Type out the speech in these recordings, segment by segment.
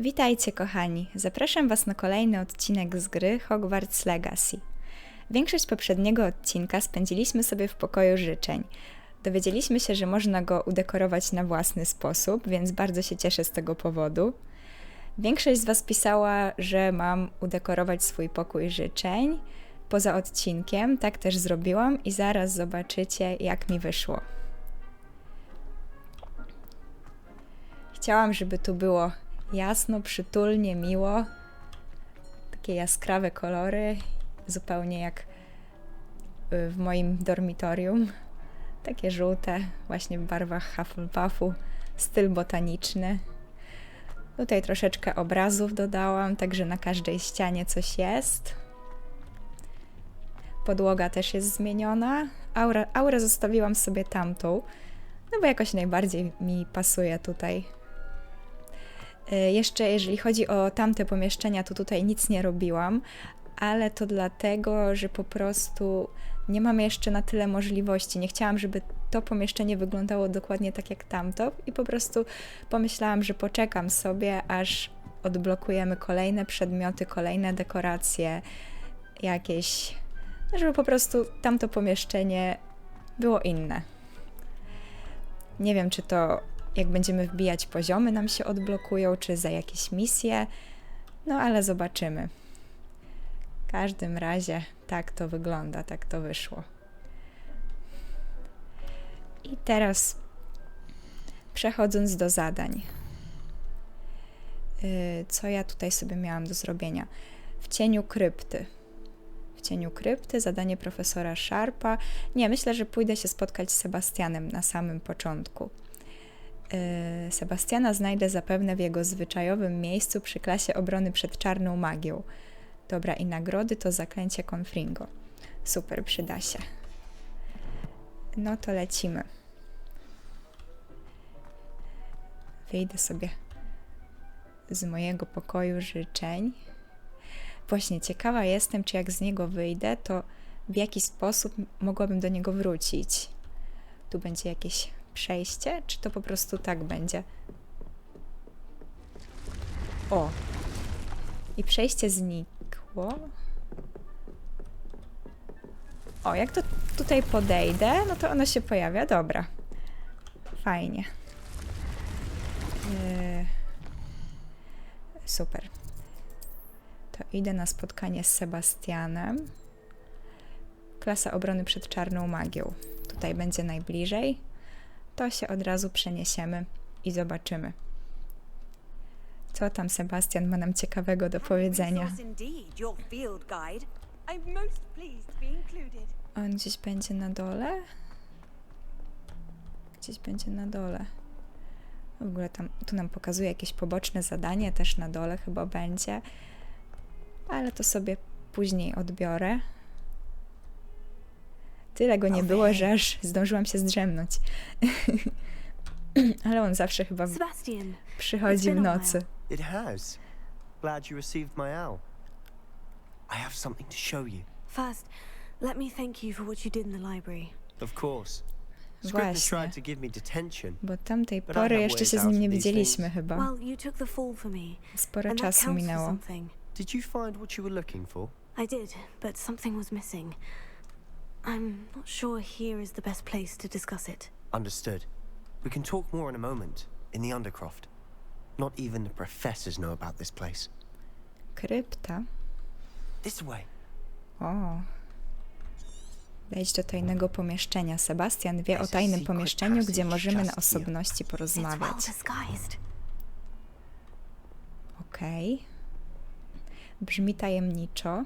Witajcie kochani, zapraszam Was na kolejny odcinek z gry Hogwarts Legacy. Większość poprzedniego odcinka spędziliśmy sobie w pokoju życzeń. Dowiedzieliśmy się, że można go udekorować na własny sposób, więc bardzo się cieszę z tego powodu. Większość z Was pisała, że mam udekorować swój pokój życzeń poza odcinkiem, tak też zrobiłam i zaraz zobaczycie, jak mi wyszło. Chciałam, żeby tu było jasno, przytulnie, miło. Takie jaskrawe kolory, zupełnie jak w moim dormitorium. Takie żółte, właśnie w barwach Hufflepuffu, styl botaniczny. Tutaj troszeczkę obrazów dodałam, także na każdej ścianie coś jest. Podłoga też jest zmieniona. Aurę zostawiłam sobie tamtą, no bo jakoś najbardziej mi pasuje tutaj. Jeszcze jeżeli chodzi o tamte pomieszczenia, to tutaj nic nie robiłam, ale to dlatego, że po prostu nie mamy jeszcze na tyle możliwości. Nie chciałam, żeby to pomieszczenie wyglądało dokładnie tak jak tamto i po prostu pomyślałam, że poczekam sobie, aż odblokujemy kolejne przedmioty, kolejne dekoracje, jakieś, żeby po prostu tamto pomieszczenie było inne. Nie wiem, czy to jak będziemy wbijać poziomy nam się odblokują, czy za jakieś misje, no ale zobaczymy. W każdym razie tak to wygląda, tak to wyszło. I teraz przechodząc do zadań. Co ja tutaj sobie miałam do zrobienia? W cieniu krypty. W cieniu krypty, zadanie profesora Sharpa. Nie, myślę, że pójdę się spotkać z Sebastianem na samym początku. Sebastiana znajdę zapewne w jego zwyczajowym miejscu przy klasie obrony przed czarną magią. Dobra, i nagrody to zaklęcie Confringo. Super, przyda się. No to lecimy. Wyjdę sobie z mojego pokoju życzeń. Właśnie ciekawa jestem, czy jak z niego wyjdę, to w jaki sposób mogłabym do niego wrócić. Tu będzie jakieś przejście, czy to po prostu tak będzie? O! I przejście znikło. O, jak to tutaj podejdę, no to ono się pojawia. Dobra. Fajnie. Super. To idę na spotkanie z Sebastianem. Klasa obrony przed czarną magią. Tutaj będzie najbliżej. To się od razu przeniesiemy i zobaczymy, co tam Sebastian ma nam ciekawego do powiedzenia. On gdzieś będzie na dole? Gdzieś będzie na dole. W ogóle tu nam pokazuje jakieś poboczne zadanie, też na dole chyba będzie, ale to sobie później odbiorę. Tyle go nie było, że aż zdążyłam się zdrzemnąć. Ale on zawsze chyba przychodzi w nocy. It has. Glad you received my owl. I have something to show you. First, let me thank you for what you did in the library. Of course. Scrivener Właśnie, tried to give me detention. bo tamtej pory jeszcze się z nim nie widzieliśmy chyba. Well, you took the fall for me, Sporo and that czasu counts for minęło. something. Did you find what you were looking for? I did, but something was missing. I'm not sure here is the best place to discuss it. Understood. We can talk more in a moment, in the Undercroft. Not even the professors know about this place. Krypta? This way. O. Wejdź do tajnego pomieszczenia. Sebastian wie o tajnym pomieszczeniu, gdzie możemy na osobności It's well porozmawiać. disguised. Okej. Brzmi tajemniczo.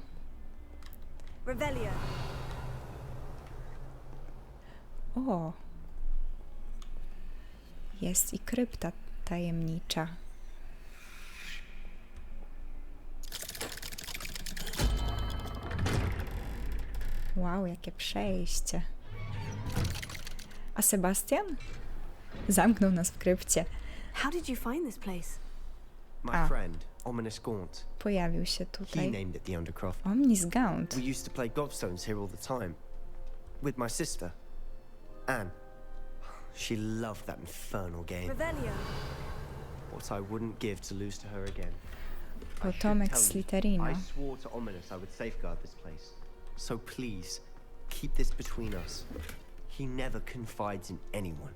Revelio. O. Jest i krypta tajemnicza. Wow, jakie przejście. A Sebastian? Zamknął nas w krypcie. How did you find this place? My friend, Ominous Gaunt. Pojawił się He tutaj. named it the Undercroft. Omnis Gaunt. We used to play gobstones here all the time. With my sister, Anne. She loved that infernal game. Revelio. What what I wouldn't give to lose to her again. I should Potomek tell you, Slytherina. I swore to Ominous I would safeguard this place. So please, keep this between us. He never confides in anyone,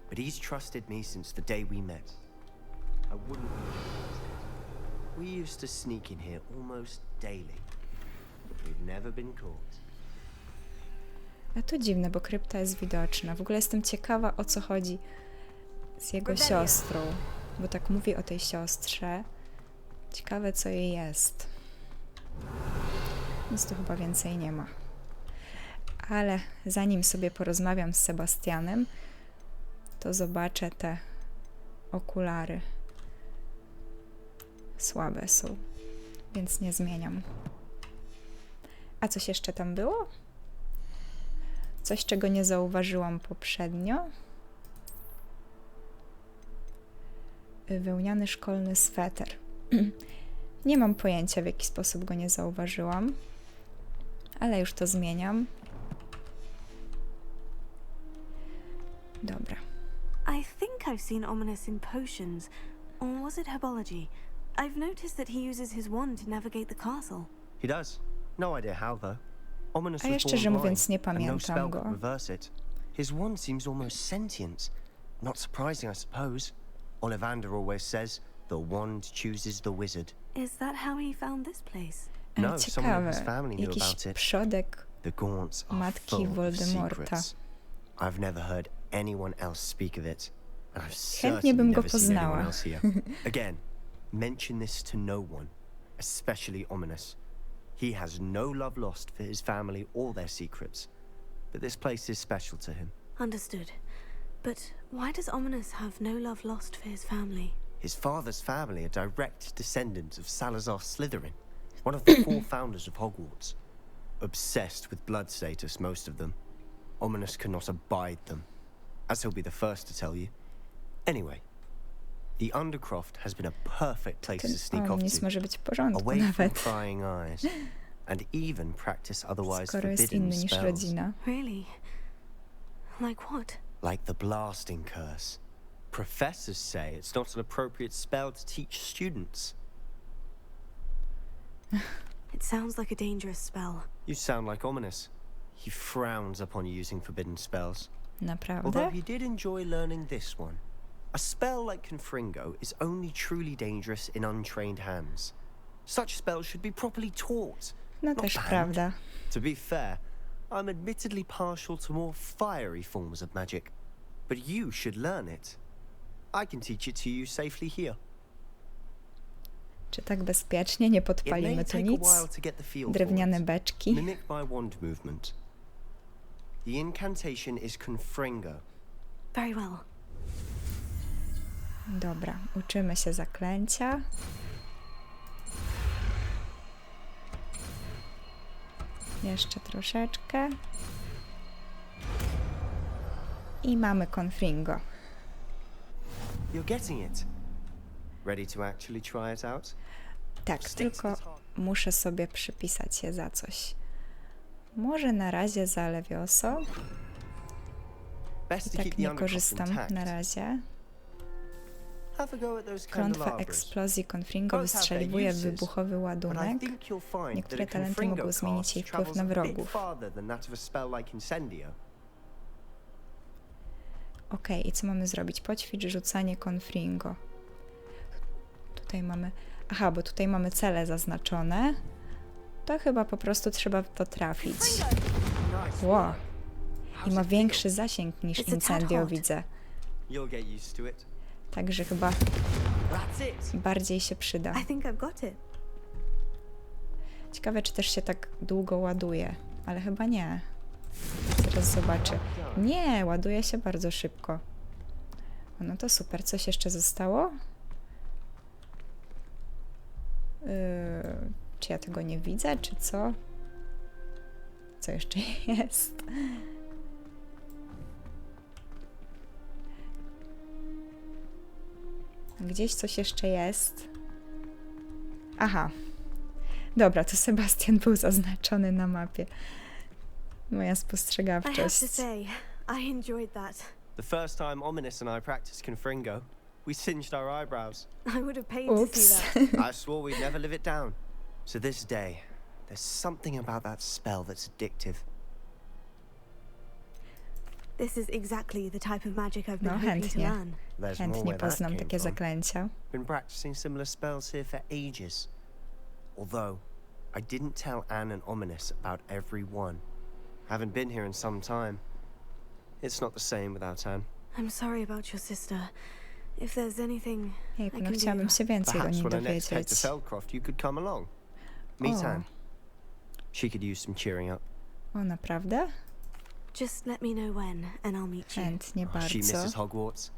but he's trusted me since the day we met. I wouldn't want you trusted. We used to sneak in here almost daily. We've never been caught. A to dziwne, bo krypta jest widoczna. W ogóle jestem ciekawa, o co chodzi z jego siostrą, bo tak mówi o tej siostrze. Ciekawe, co jej jest. Nic tu chyba więcej nie ma. Ale zanim sobie porozmawiam z Sebastianem, to zobaczę te okulary. Słabe są, więc nie zmieniam. A coś jeszcze tam było? Coś, czego nie zauważyłam poprzednio? Wełniany szkolny sweter. Nie mam pojęcia, w jaki sposób go nie zauważyłam, ale już to zmieniam. Dobra. I think I've seen Ominous in potions. Or was it herbology? I've noticed that he uses his wand to navigate the castle. He does. No idea how, though. Ominous A ja was szczerze born mówiąc blind, nie and no pamiętam spell go. could reverse it. His wand seems almost sentient. Not surprising, I suppose. Ollivander always says, the wand chooses the wizard. Is that how he found this place? Ale No, someone in his ciekawe, family knew jakiś about it. przodek The Gaunts are matki full of Voldemorta. secrets. I've never heard anyone else speak of it, and I've Chętnie certainly bym go never seen anyone poznała. else here. Again, mention this to no one, especially Ominous. He has no love lost for his family or their secrets, but this place is special to him. Understood. But why does Ominous have no love lost for his family? His father's family are direct descendants of Salazar Slytherin, one of the four founders of Hogwarts. Obsessed with blood status, most of them. Ominous cannot abide them, as he'll be the first to tell you. Anyway, the Undercroft has been a perfect place Ten to sneak off Omnis to, może być w porządku away from nawet, prying eyes, and even practice otherwise skoro jest forbidden inny niż spells, rodzina. Really? Like what? like the Blasting Curse. Professors say it's not an appropriate spell to teach students. It sounds like a dangerous spell. You sound like Ominous. He frowns upon using forbidden spells. Although Naprawdę? he did enjoy learning this one. A spell like Confringo is only truly dangerous in untrained hands. Such spells should be properly taught. No not też banned. prawda. To be fair, I'm admittedly partial to more fiery forms of magic, but you should learn it. I can teach it to you safely here. Czy tak bezpiecznie? Nie It podpalimy may tu take a nic? while to get the feel for Drewniane it. beczki? Mimic my wand movement. The incantation is Confringo. Very well. Dobra, uczymy się zaklęcia. Jeszcze troszeczkę. I mamy Confringo. You're getting it. Ready to actually try it out? Tak, Stick to tylko the target. muszę sobie przypisać się za coś. Może na razie za Levioso. Best to Tak keep the nie Undercroft korzystam intact. na razie. Have a go at those Klątwa candelabras. eksplozji Confringo Both have their wystrzeliwuje uses, wybuchowy but I ładunek. think you'll find Niektóre that a talenty Confringo mogą zmienić jej cast wpływ na travels a bit wrogów. farther than that of a spell like Incendio. Okej, i co mamy zrobić? Poćwicz rzucanie Confringo. Tutaj mamy... Aha, bo tutaj mamy cele zaznaczone. To chyba po prostu trzeba w to trafić. Nice. Ło! I How's ma it większy zasięg niż It's a tad Incendio, hot. widzę. feel? You'll get used to it. Także chyba That's it. bardziej się przyda. I think I've got it. Ciekawe, czy też się tak długo ładuje. Ale chyba nie. Zaraz zobaczę. Nie, ładuje się bardzo szybko. O, no to super. Coś jeszcze zostało? Czy ja tego nie widzę, czy co? Co jeszcze jest? Gdzieś coś jeszcze jest. Aha. Dobra, to Sebastian był zaznaczony na mapie. Moja I have to spostrzegawczość. say, I enjoyed that. The first time Ominous and I practiced Confringo, We singed our eyebrows. I would have paid to see Oops. that. I swore we'd never live it down. To this day, there's something about that spell that's addictive. This is exactly the type of magic I've been No, hoping to chętnie. learn. There's more Chętnie where that poznam came takie from. zaklęcia. Been practicing similar spells here for ages. Although, I didn't tell Anne and Ominous about every one. Haven't been here in some time. It's not the same without Anne. I'm sorry about your sister. If there's anything I Jejku, no can chciałabym do... się więcej o Perhaps niej when I next head to dowiedzieć. Feldcroft, you could come along. Meet O. Anne. She could use some cheering up. O, naprawdę? Just let me know when, and I'll meet you. Chętnie She bardzo. misses Hogwarts.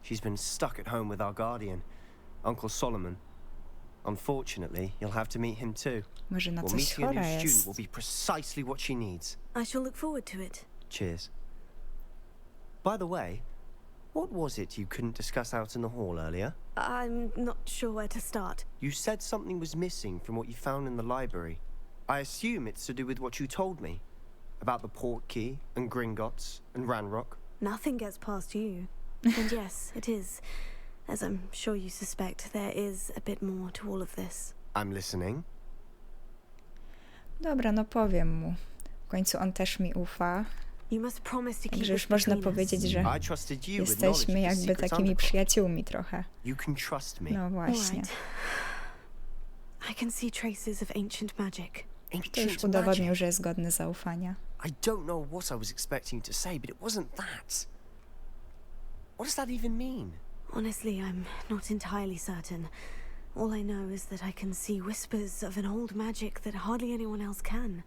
She's been stuck at home with our guardian, Uncle Solomon. Unfortunately, you'll have to meet him too. Może na Well, coś meeting a chora new student jest. will be precisely what she needs. I shall look forward to it. Cheers. By the way, what was it you couldn't discuss out in the hall earlier? I'm not sure where to start. You said something was missing from what you found in the library. I assume it's to do with what you told me about the Portkey and Gringotts and Ranrock. Nothing gets past you. And yes, it is. As I'm sure you suspect, there is a bit more to all of this. I'm listening. Dobra, no powiem mu. W końcu on też mi ufa. You must promise to keep Także this już można between us. powiedzieć, że I trusted you with knowledge jesteśmy of the jakby secret takimi undercroft. przyjaciółmi trochę. You can trust me. No All właśnie. right. I can see traces of ancient magic. To już Ancient udowodnił, magic. że jest godny zaufania. I don't know what I was expecting to say, but it wasn't that. What does that even mean? Honestly, I'm not entirely certain. All I know is that I can see whispers of an old magic that hardly anyone else can.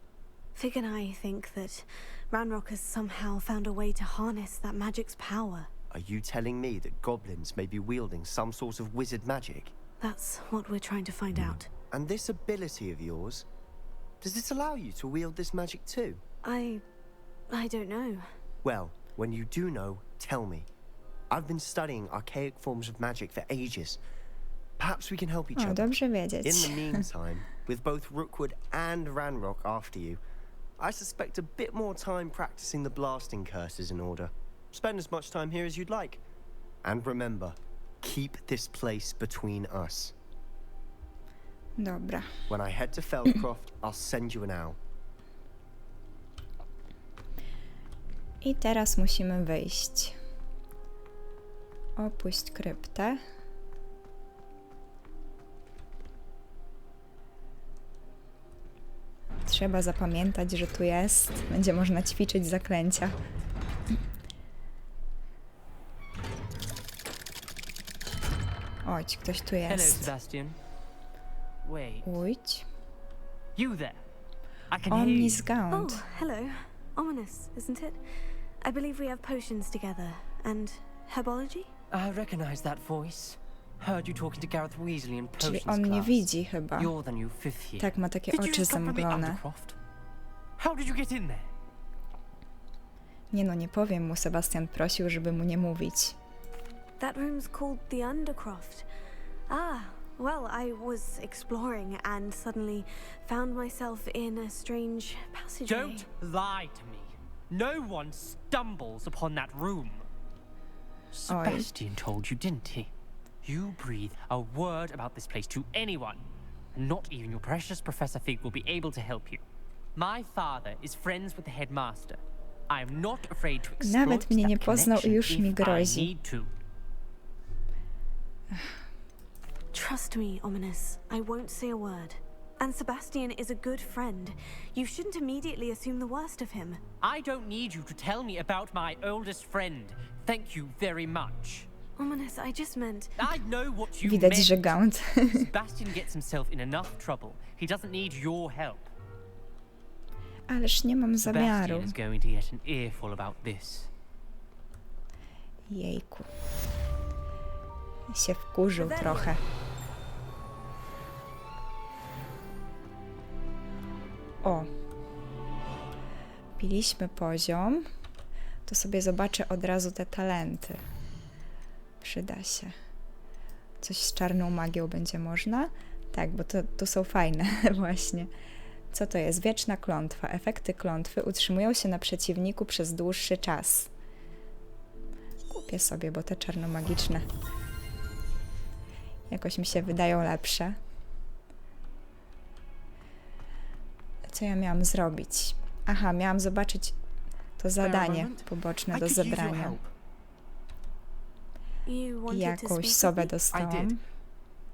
Fig and I think that Ranrock has somehow found a way to harness that magic's power. Are you telling me that goblins may be wielding some sort of wizard magic? That's what we're trying to find out. And this ability of yours, does it allow you to wield this magic too? I don't know. Well, when you do know, tell me. I've been studying archaic forms of magic for ages. Perhaps we can help each O, other. dobrze wiedzieć. In the meantime, with both Rookwood and Ranrock after you, I suspect a bit more time practicing the blasting curse is in order. Spend as much time here as you'd like. And remember, keep this place between us. Dobra. When I head to Feldcroft, I'll send you an owl. I teraz musimy wyjść. Opuść kryptę. Trzeba zapamiętać, że tu jest. Będzie można ćwiczyć zaklęcia. Oj, ktoś tu Hello, jest. Sebastian. Wait, Pójdź. you there? I can hear you. Oh, Omniscount. hello. Ominous, isn't it? I believe we have potions together. And herbology? I recognize that voice. Heard you talking to Gareth Weasley in Czyli potions on nie class. widzi chyba. You're the new fifth year. Tak, ma takie Did you oczy just come from the zamglone. Undercroft? How did you get in there? Nie no, nie powiem mu. Sebastian prosił, żeby mu nie mówić. That room's called the Undercroft. Ah, well, I was exploring and suddenly found myself in a strange passageway. Don't lie to me. No one stumbles upon that room. Sebastian told you, didn't he? You breathe a word about this place to anyone, and not even your precious Professor Fig will be able to help you. My father is friends with the headmaster. I am not afraid to exploit Nawet mnie nie that poznał i connection już mi if grozi. I need to. Trust me, Ominous. I won't say a word. And Sebastian is a good friend. You shouldn't immediately assume the worst of him. I don't need you to tell me about my oldest friend. Thank you very much. Ominous, I just meant... I know what you Widać, meant. że Gaunt. Sebastian gets himself in enough trouble. He doesn't need your help. Ależ nie mam zamiaru. Sebastian is going to get an earful about this. Jejku. Się wkurzył trochę. O. Biliśmy poziom. To sobie zobaczę od razu te talenty. Przyda się. Coś z czarną magią będzie można? Tak, bo to są fajne właśnie. Co to jest? Wieczna klątwa. Efekty klątwy utrzymują się na przeciwniku przez dłuższy czas. Kupię sobie, bo te czarnomagiczne Jakoś mi się wydają lepsze. Co ja miałam zrobić? Aha, miałam zobaczyć to zadanie poboczne do zebrania. You wanted to Jakąś speak with sobę me? dostałam.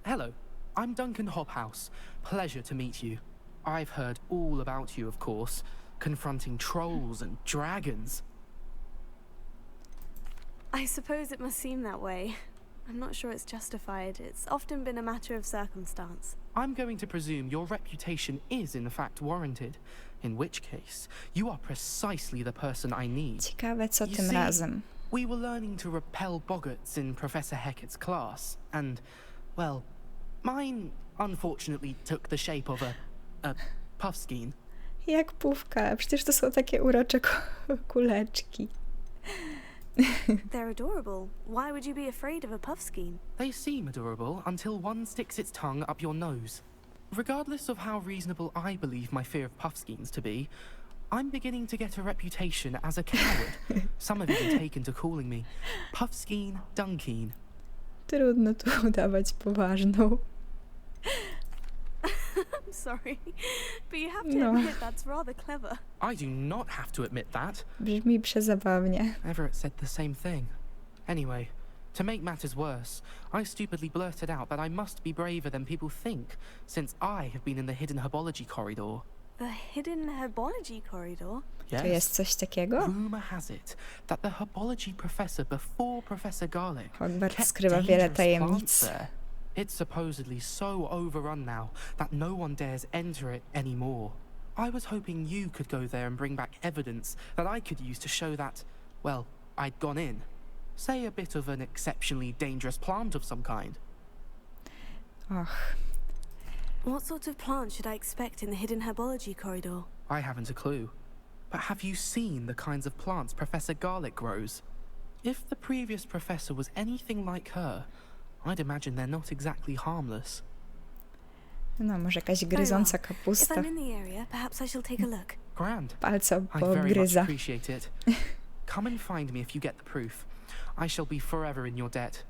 Hello, I'm Duncan Hobhouse. Pleasure to meet you. I've heard all about you, of course, confronting trolls and dragons. I suppose it must seem that way. I'm not sure it's justified. It's often been a matter of circumstance. I'm going to presume your reputation is in fact warranted, in which case you are precisely the person I need. Ciekawe, co You tym see, razem. We were learning to repel boggarts in Professor Hecat's class, and, well, mine unfortunately took the shape of a puffskein. Jak pówka, przecież to są takie urocze kuleczki. They're adorable. Why would you be afraid of a puffskein? They seem adorable until one sticks its tongue up your nose. Regardless of how reasonable I believe my fear of puffskeins to be, I'm beginning to get a reputation as a coward. Some have even taken to calling me Puffskein Dunkeen. Trudno tu udawać poważną. I'm sorry, but you have to No. admit that's rather clever. I do not have to admit that. Brzmi przezabawnie. Everett said the same thing. Anyway, to make matters worse, I stupidly blurted out that I must be braver than people think, since I have been in the hidden herbology corridor. The hidden herbology corridor? Yes. To jest coś takiego? Rumor has it that the herbology professor before Professor Garlick Hogwarts kept skrywa wiele dangerous tajemnic. plants there. It's supposedly so overrun now that no one dares enter it anymore. I was hoping you could go there and bring back evidence that I could use to show that, well, I'd gone in. Say a bit of an exceptionally dangerous plant of some kind. Och, What sort of plant should I expect in the hidden herbology corridor? I haven't a clue. But have you seen the kinds of plants Professor Garlick grows? If the previous professor was anything like her, I'd imagine they're not exactly harmless. no może jakaś Very gryząca well. If kapusta. I'm in the area, perhaps I shall take a look. Grand. Palce I very much pogryza. appreciate it. Come and find me if you get the proof. I shall be forever in your debt.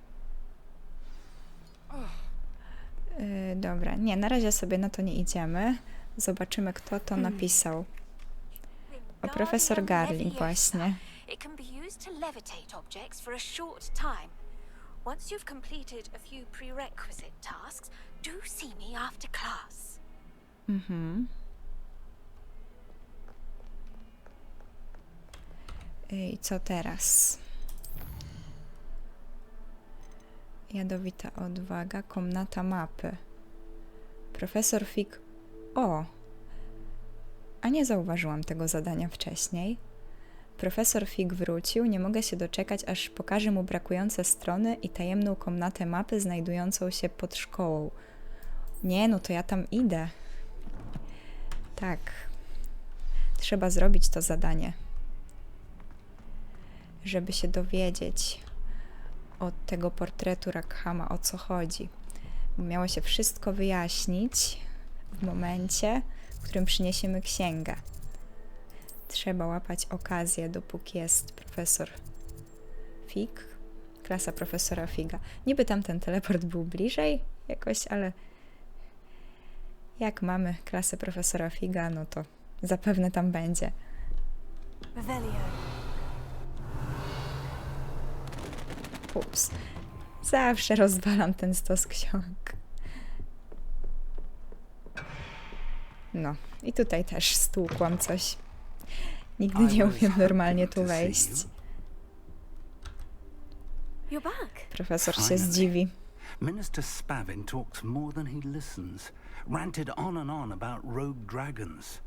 Dobra, nie, na razie sobie na to nie idziemy. Zobaczymy, kto to napisał. O, profesor Garlick właśnie. It can be used to levitate objects for a short time. Once you've completed a few prerequisite tasks, do see me after class. Mhm. I co teraz? Jadowita odwaga, komnata mapy. Profesor Fig... O! A nie zauważyłam tego zadania wcześniej. Profesor Fig wrócił, nie mogę się doczekać, aż pokaże mu brakujące strony i tajemną komnatę mapy znajdującą się pod szkołą. Nie, no to ja tam idę. Tak. Trzeba zrobić to zadanie. Żeby się dowiedzieć od tego portretu Rackhama, o co chodzi. Bo miało się wszystko wyjaśnić w momencie, w którym przyniesiemy księgę. Trzeba łapać okazję, dopóki jest profesor Fig, klasa profesora Figa. Niby tam ten teleport był bliżej jakoś, ale jak mamy klasę profesora Figa, no to zapewne tam będzie. Revelio. Ups. Zawsze rozwalam ten stos ksiąg. No, i tutaj też stłukłam coś. Nigdy nie umiem normalnie tu wejść. You're back. Profesor się Finally. zdziwi. Minister Spavin talks more than he listens. Ranted on and on about rogue dragons.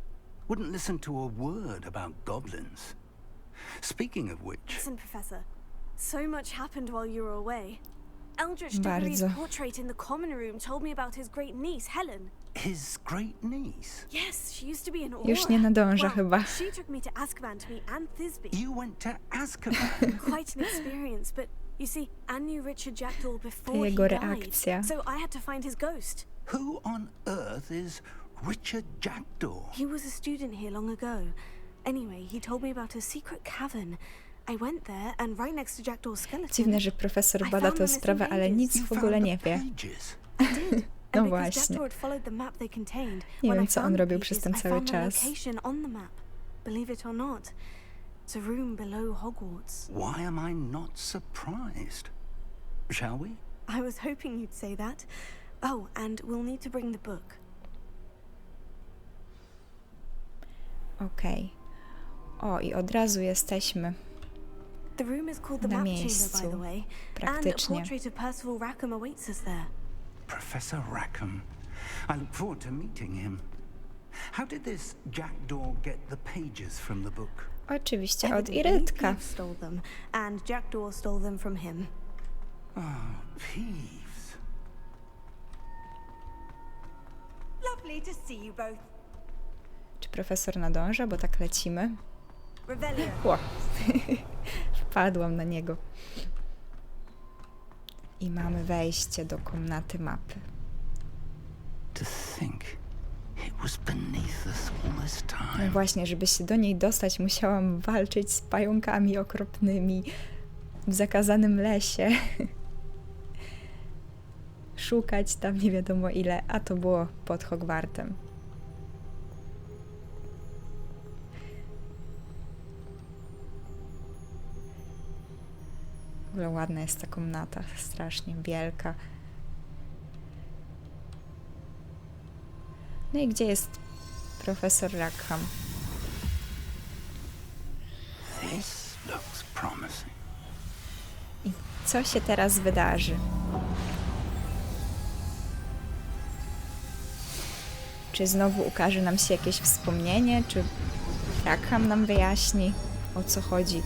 Wouldn't listen to a word about goblins. Speaking of which, Listen, Professor. So much happened while you were away. Eldritch Diggory's Bardzo. portrait in the common room told me about his great niece, Helen. his great niece. Yes, she used to be an aura. Już nie nadąża well, chyba. She took me to Azkaban to meet Anne Thisbe. You went to Azkaban. Quite an experience, but you see, Anne knew Richard Jackdaw before he jego died, reakcja. so I had to find his ghost. Who on earth is Richard Jackdaw? He was a student here long ago. Anyway, he told me about a secret cavern, I went there and right next to Jackdaw's skeleton. Dziwne, że profesor bada tę sprawę, ale nic w ogóle nie wie. No właśnie. Nie wiem, co on robił przez ten cały czas. Believe it or not, it's a room below Hogwarts. Why am I not surprised? Shall we? I was hoping you'd say that. Oh, and we'll need to bring the book. Okej. O, i od razu jesteśmy The room is called the na Map Chamber, by miejscu, the way, and a praktycznie. portrait of Percival Rackham awaits us there. Professor Rackham. I look forward to meeting him. How did this Jackdaw get the pages from the book? Oczywiście od Evidently, Irytka. Peeves stole them, and Jackdaw stole them from him. Oh, Peeves. Lovely to see you both. Czy profesor nadąża, bo tak lecimy? Revelio. Ło. Wpadłam na niego. I mamy wejście do komnaty mapy. To think it was beneath us all this No time. właśnie, żeby się do niej dostać, musiałam walczyć z pająkami okropnymi w zakazanym lesie. Szukać tam nie wiadomo ile, a to było pod Hogwartem. W ogóle ładna jest ta komnata, strasznie wielka. No i gdzie jest profesor Rackham? This looks promising. I co się teraz wydarzy? Czy znowu ukaże nam się jakieś wspomnienie? Czy Rackham nam wyjaśni, o co chodzi?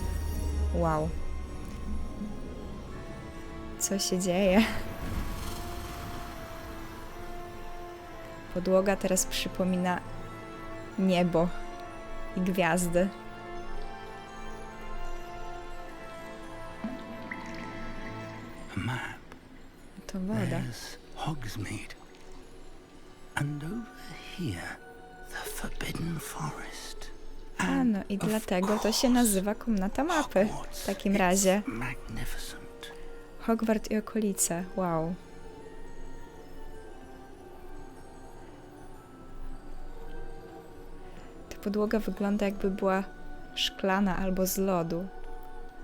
Wow. Co się dzieje? Podłoga teraz przypomina niebo i gwiazdy. A map. To woda. There's Hogsmeade. And over here, the Forbidden Forest. A no i dlatego to się nazywa komnata mapy. W takim razie. It's magnificent. Hogwart i okolice. Wow. Ta podłoga wygląda jakby była szklana albo z lodu.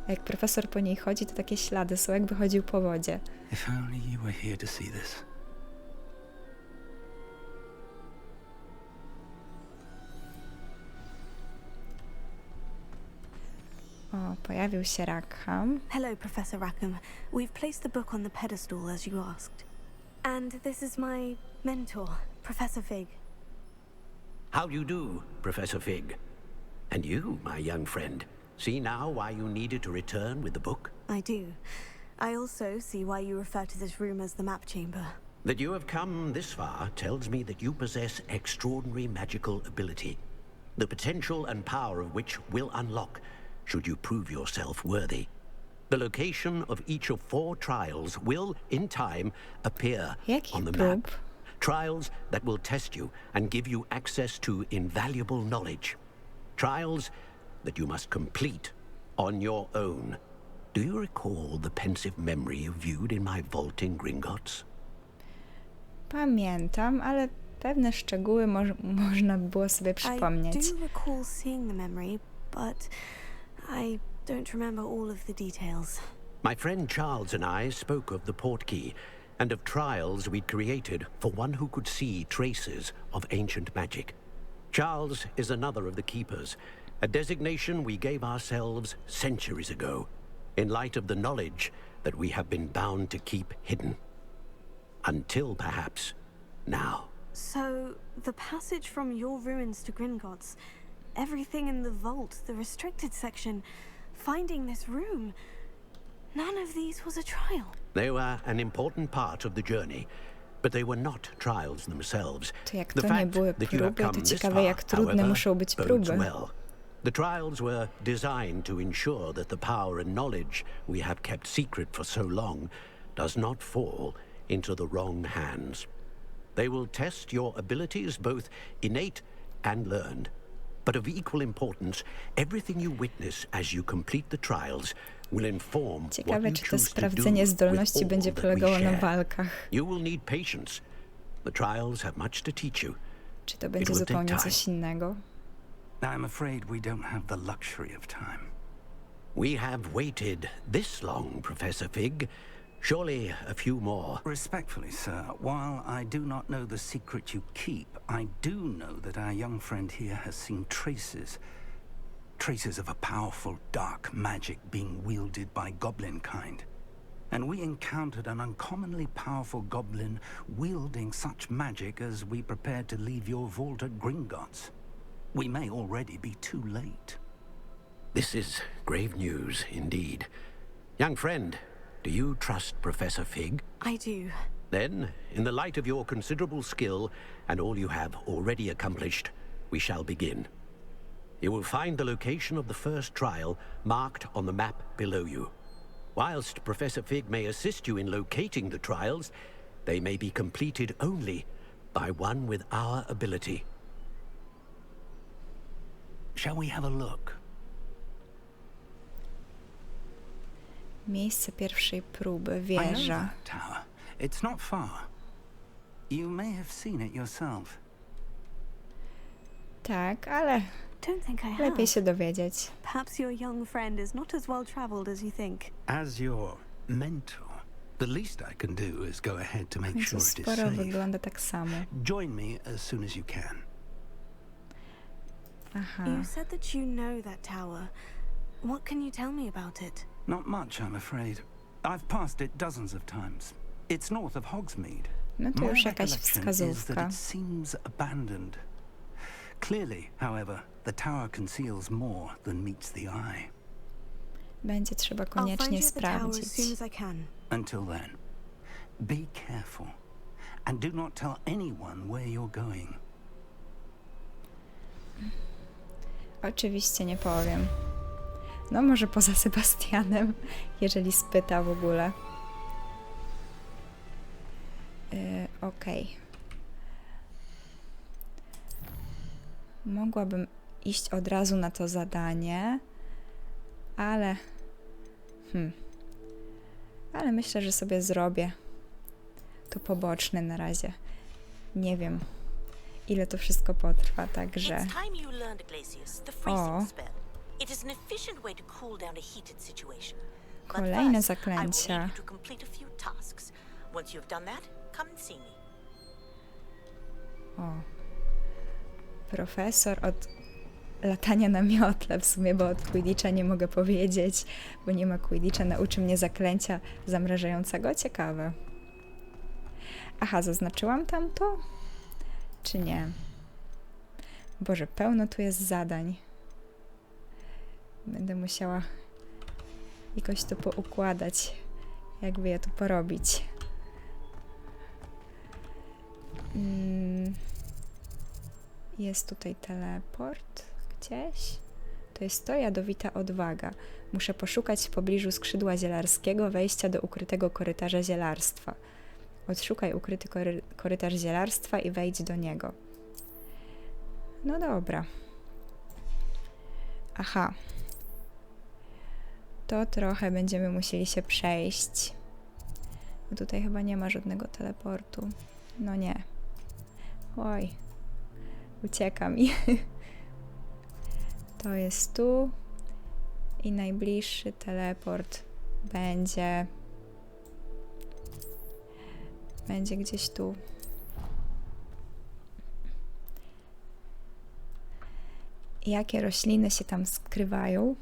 A jak profesor po niej chodzi, to takie ślady są, jakby chodził po wodzie. If only you were here to see this. O, pojawił się Rackham. Hello, Professor Rackham. We've placed the book on the pedestal as you asked. And this is my mentor, Professor Fig. How do you do, Professor Fig? And you, my young friend, see now why you needed to return with the book? I do. I also see why you refer to this room as the Map Chamber. That you have come this far tells me that you possess extraordinary magical ability, the potential and power of which will unlock should you prove yourself worthy. The location of each of 4 trials will, in time, appear Jakich on the prób? map. Trials that will test you and give you access to invaluable knowledge. Trials that you must complete on your own. Do you recall the pensive memory you viewed in my vault in Gringotts? Pamiętam, ale pewne szczegóły można by było sobie przypomnieć. I do recall seeing the memory, but I don't remember all of the details. My friend Charles and I spoke of the portkey and of trials we'd created for one who could see traces of ancient magic. Charles is another of the keepers, a designation we gave ourselves centuries ago, in light of the knowledge that we have been bound to keep hidden. Until perhaps now. So, the passage from your ruins to Gringotts, everything in the vault, the restricted section, finding this room, none of these was a trial. They were an important part of the journey, but they were not trials themselves. To jak The to nie fact były that you have próby, come to this ciekawe far, jak trudne however, muszą być bodes próby. well. The trials were designed to ensure that the power and knowledge we have kept secret for so long does not fall into the wrong hands. They will test your abilities, both innate and learned. But of equal importance, everything you witness as you complete the trials will inform what Ciekawe, you czy to choose to do sprawdzenie with zdolności all będzie that we polegało na share. walkach. You will need patience. The trials have much to teach you. Czy to będzie will take zupełnie time. coś innego? I'm afraid we don't have the luxury of time. We have waited this long, Professor Fig. Surely a few more. Respectfully, sir, while I do not know the secret you keep, I do know that our young friend here has seen traces of a powerful dark magic being wielded by goblin kind. And we encountered an uncommonly powerful goblin wielding such magic as we prepared to leave your vault at Gringotts. We may already be too late. This is grave news indeed. Young friend, do you trust Professor Fig? I do. Then, in the light of your considerable skill and all you have already accomplished, we shall begin. You will find the location of the first trial marked on the map below you. Whilst Professor Fig may assist you in locating the trials, they may be completed only by one with our ability. Shall we have a look? Miejsce pierwszej próby, I know wieża. that tower. It's not far. You may have seen it yourself. Tak, ale Don't think I have. lepiej się dowiedzieć. Perhaps your young friend is not as well traveled as you think. As your mentor, the least I can do is go ahead to make Więc sure it is sporo safe. wygląda tak samo. Join me as soon as you can. Aha. You said that you know that tower. What can you tell me about it? Not much, I'm afraid. I've passed it dozens of times. It's north of Hogsmeade. No to My już jakaś recollection is that wskazówka. it seems abandoned. Clearly, however, the tower conceals more than meets the eye. Będzie trzeba I'll find koniecznie you at the tower as sprawdzić. soon as I can. Until then, be careful. And do not tell anyone where you're going. Oczywiście nie powiem. No może poza Sebastianem, jeżeli spyta w ogóle. Okej. Mogłabym iść od razu na to zadanie, ale... Ale myślę, że sobie zrobię to poboczne na razie. Nie wiem, ile to wszystko potrwa, także... It's time you learned, Glacius, the freezing spell. It is an efficient way to cool down a heated situation. But Kolejne first, I will zaklęcia. need you to complete a few tasks. Once you've done that, come and see me. O. Profesor od latania na miotle w sumie, bo od Quidditcha nie mogę powiedzieć, bo nie ma Quidditcha, nauczy mnie zaklęcia zamrażającego. Ciekawe. Aha, zaznaczyłam tam to? Czy nie? Boże, pełno tu jest zadań. Będę musiała jakoś to poukładać, jakby je tu porobić. Jest tutaj teleport gdzieś. To jest to, jadowita odwaga. Muszę poszukać w pobliżu skrzydła zielarskiego wejścia do ukrytego korytarza zielarstwa. Odszukaj ukryty korytarz zielarstwa i wejdź do niego. No dobra. Aha. To trochę będziemy musieli się przejść. Bo tutaj chyba nie ma żadnego teleportu. No nie. Oj. Ucieka mi. To jest tu. I najbliższy teleport będzie... Będzie gdzieś tu. Jakie rośliny się tam skrywają?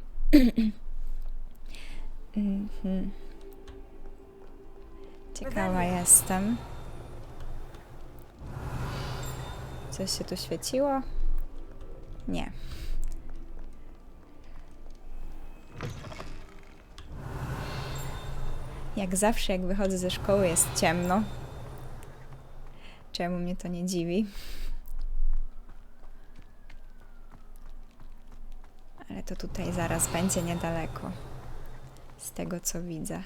Ciekawa jestem. Coś się tu świeciło? Nie. Jak zawsze, jak wychodzę ze szkoły, jest ciemno. Czemu mnie to nie dziwi? Ale to tutaj zaraz będzie niedaleko. Z tego, co widzę.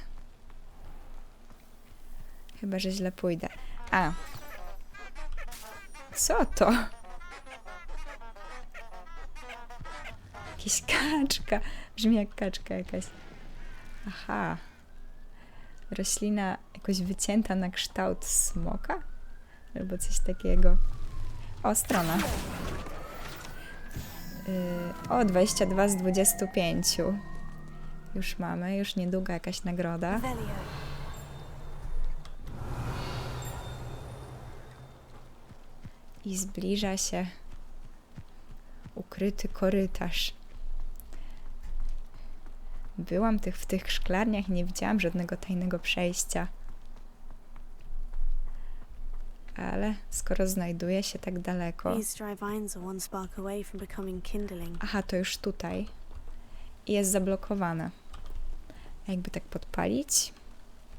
Chyba że źle pójdę. A. Co to? Jakiś kaczka. Brzmi jak kaczka jakaś. Aha. Roślina jakoś wycięta na kształt smoka? Albo coś takiego. O, strona. O, 22 z 25. Już mamy, już niedługo jakaś nagroda. Revelio. I zbliża się ukryty korytarz. Byłam w tych szklarniach i nie widziałam żadnego tajnego przejścia. Ale skoro znajduje się tak daleko... These dry vines are one spark away from becoming kindling. Aha, to już tutaj. I jest zablokowane. A jakby tak podpalić?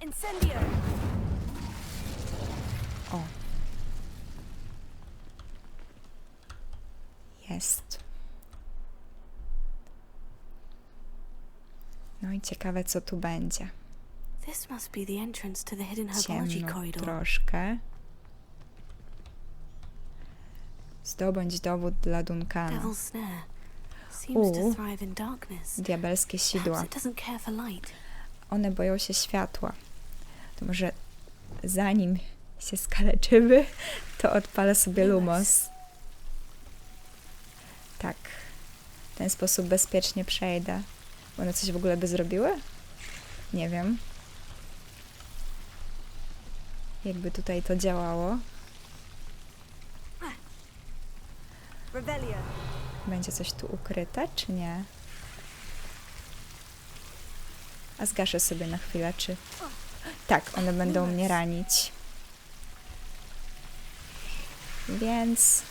Incendio! O. Jest. No i ciekawe, co tu będzie. This must be the entrance to the hidden herbology Ciemno corridor. troszkę. Zdobądź dowód dla Duncana. Devil's snare seems to thrive in darkness. Diabelskie sidła. Perhaps it doesn't care for light. One boją się światła. To może zanim się skaleczymy, to odpalę sobie Lumos. Tak. W ten sposób bezpiecznie przejdę. One coś w ogóle by zrobiły? Nie wiem. Jakby tutaj to działało. Revelio. Będzie coś tu ukryte, czy nie? A zgaszę sobie na chwilę, czy... Tak, one będą mnie ranić. Więc...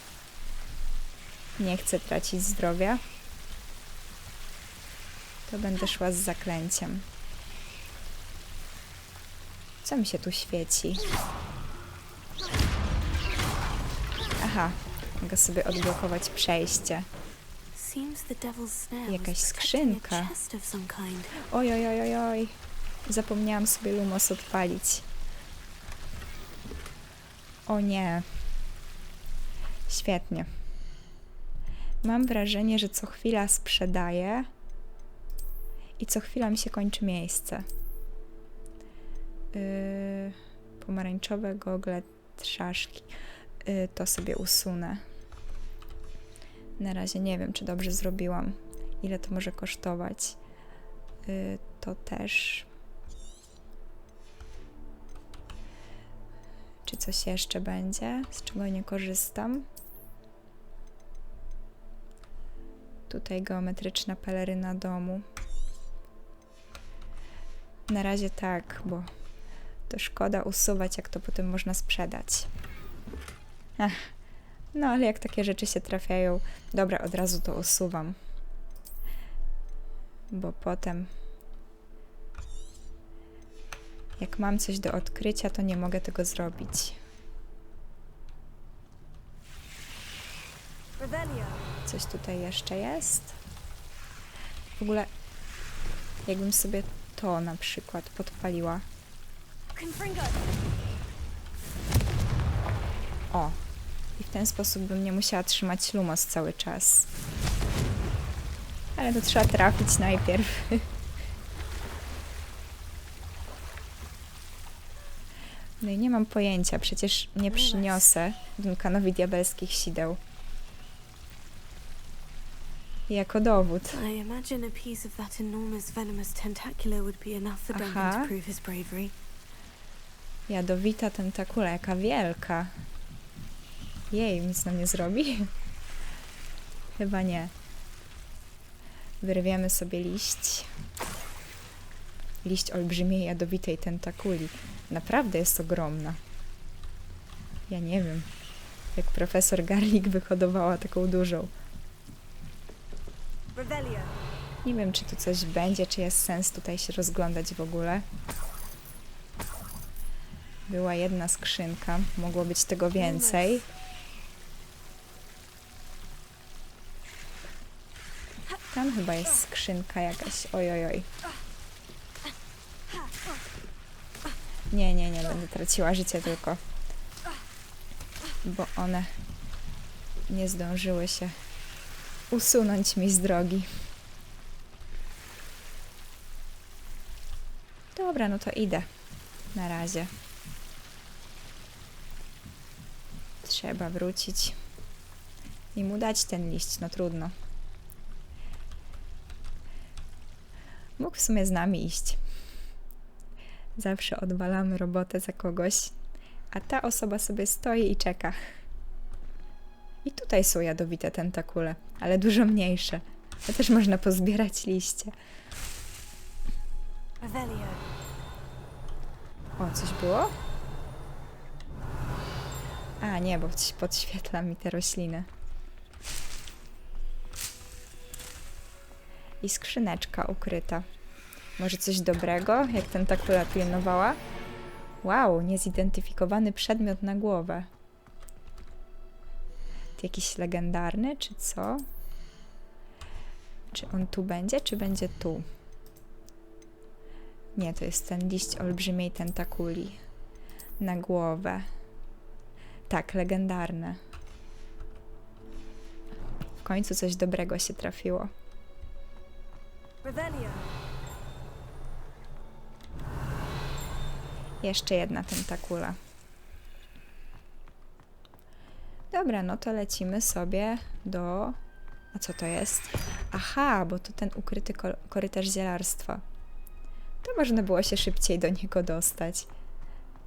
nie chcę tracić zdrowia. To będę szła z zaklęciem. Co mi się tu świeci? Aha, mogę sobie odblokować przejście. Seems the devil's snare was Jakaś protecting skrzynka. a chest of some kind. Oj, oj, oj, oj, oj. Zapomniałam sobie Lumos odpalić. O nie. Świetnie. Mam wrażenie, że co chwila sprzedaję i co chwila mi się kończy miejsce. Pomarańczowe gogle, trzaszki. To sobie usunę. Na razie nie wiem, czy dobrze zrobiłam. Ile to może kosztować. To też. Czy coś jeszcze będzie, z czego nie korzystam? Tutaj geometryczna peleryna domu. Na razie tak, bo to szkoda usuwać, jak to potem można sprzedać. Ach, no ale jak takie rzeczy się trafiają, dobra, od razu to usuwam. Bo potem, jak mam coś do odkrycia, to nie mogę tego zrobić. Revelio. Coś tutaj jeszcze jest? W ogóle, jakbym sobie to na przykład podpaliła. Confringo. O! I w ten sposób bym nie musiała trzymać Lumos cały czas. Ale to trzeba trafić najpierw. No i nie mam pojęcia, przecież nie przyniosę Duncanowi diabelskich sideł. Jako dowód. I imagine a piece of that enormous venomous tentacular would be enough for Duncan to prove his bravery. Jadowita tentakula, jaka wielka. Jej, nic nam nie zrobi? Chyba nie. Wyrwiemy sobie liść. Liść olbrzymiej, jadowitej tentakuli. Naprawdę jest ogromna. Ja nie wiem, jak profesor Garlick wyhodowała taką dużą. Revelio. Nie wiem, czy tu coś będzie, czy jest sens tutaj się rozglądać w ogóle. Była jedna skrzynka, mogło być tego więcej. Tam chyba jest skrzynka jakaś. Oj, oj, oj. Nie, nie, nie, będę traciła życie tylko. Bo one nie zdążyły się usunąć mi z drogi. Dobra, no to idę. Na razie. Trzeba wrócić i mu dać ten liść, no trudno. Mógł w sumie z nami iść. Zawsze odwalamy robotę za kogoś, a ta osoba sobie stoi i czeka. I tutaj są jadowite tentakule, ale dużo mniejsze. A też można pozbierać liście. Revelio. O, coś było? A, nie, bo podświetla mi te rośliny. I skrzyneczka ukryta. Może coś dobrego, jak tentakula pilnowała? Wow, niezidentyfikowany przedmiot na głowę. To jakiś legendarny, czy co? Czy on tu będzie, czy będzie tu? Nie, to jest ten liść olbrzymiej tentakuli. Na głowę. Tak, legendarne. W końcu coś dobrego się trafiło. Revelio. Jeszcze jedna tentakula. Dobra, no to lecimy sobie do... A co to jest? Aha, bo to ten ukryty korytarz zielarstwa. To można było się szybciej do niego dostać.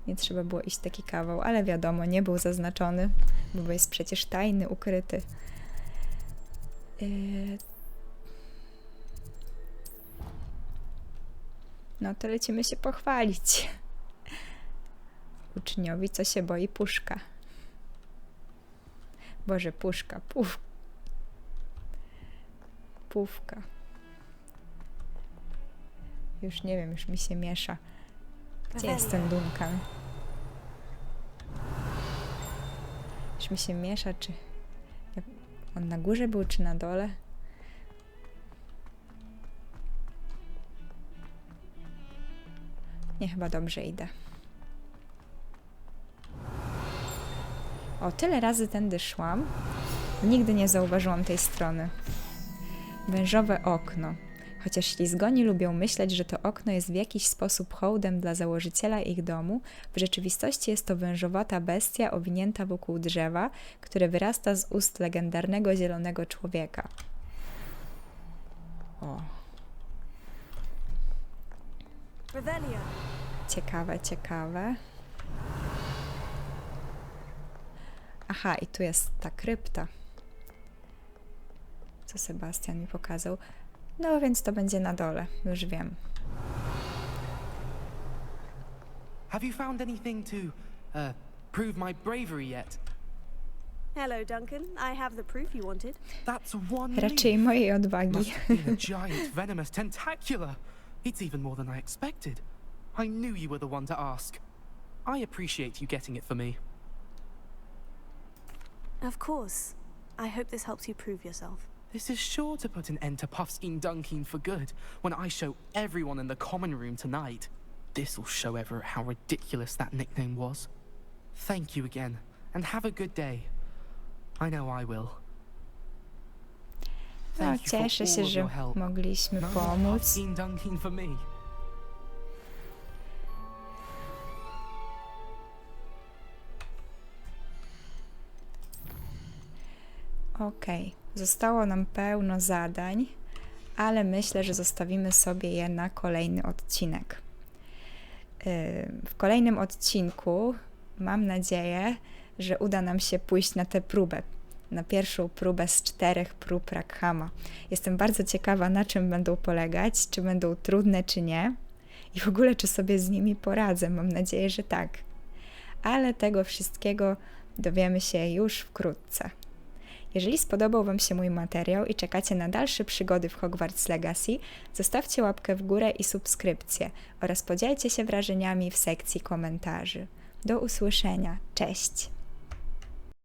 Nie trzeba było iść taki kawał, ale wiadomo, nie był zaznaczony, bo jest przecież tajny, ukryty. No to lecimy się pochwalić. Uczniowi, co się boi puszka. Boże, puszka, pówka. Już nie wiem, już mi się miesza. Gdzie jest ten Duncan? Już mi się miesza, czy... On na górze był, czy na dole? Nie, chyba dobrze idę. O, tyle razy tędy szłam. Nigdy nie zauważyłam tej strony. Wężowe okno. Chociaż ślizgoni lubią myśleć, że to okno jest w jakiś sposób hołdem dla założyciela ich domu, w rzeczywistości jest to wężowata bestia owinięta wokół drzewa, które wyrasta z ust legendarnego zielonego człowieka. O. Revelio. Ciekawe, ciekawe. Aha, i tu jest ta krypta, co Sebastian mi pokazał. No więc to będzie na dole, już wiem. Have you found anything to, prove my bravery yet? Hello, Duncan. I have the proof you wanted. That's one Raczej mojej odwagi. Must have been a giant venomous tentacula. It's even more than I expected. I knew you were the one to ask. I appreciate you getting it for me. Of course. I hope this helps you prove yourself. This is sure to put an end to Puffskein Dunkin for good when I show everyone in the common room tonight. This'll show Everett how ridiculous that nickname was. Thank you again, and have a good day. I know I will. No, cieszę się, że mogliśmy pomóc. Puffskein Dunkin for me. Okej, zostało nam pełno zadań, ale myślę, że zostawimy sobie je na kolejny odcinek. W kolejnym odcinku mam nadzieję, że uda nam się pójść na tę próbę, na pierwszą próbę z 4 prób Rakhama. Jestem bardzo ciekawa, na czym będą polegać, czy będą trudne, czy nie i w ogóle, czy sobie z nimi poradzę. Mam nadzieję, że tak. Ale tego wszystkiego dowiemy się już wkrótce. Jeżeli spodobał Wam się mój materiał i czekacie na dalsze przygody w Hogwarts Legacy, zostawcie łapkę w górę i subskrypcję oraz podzielcie się wrażeniami w sekcji komentarzy. Do usłyszenia. Cześć!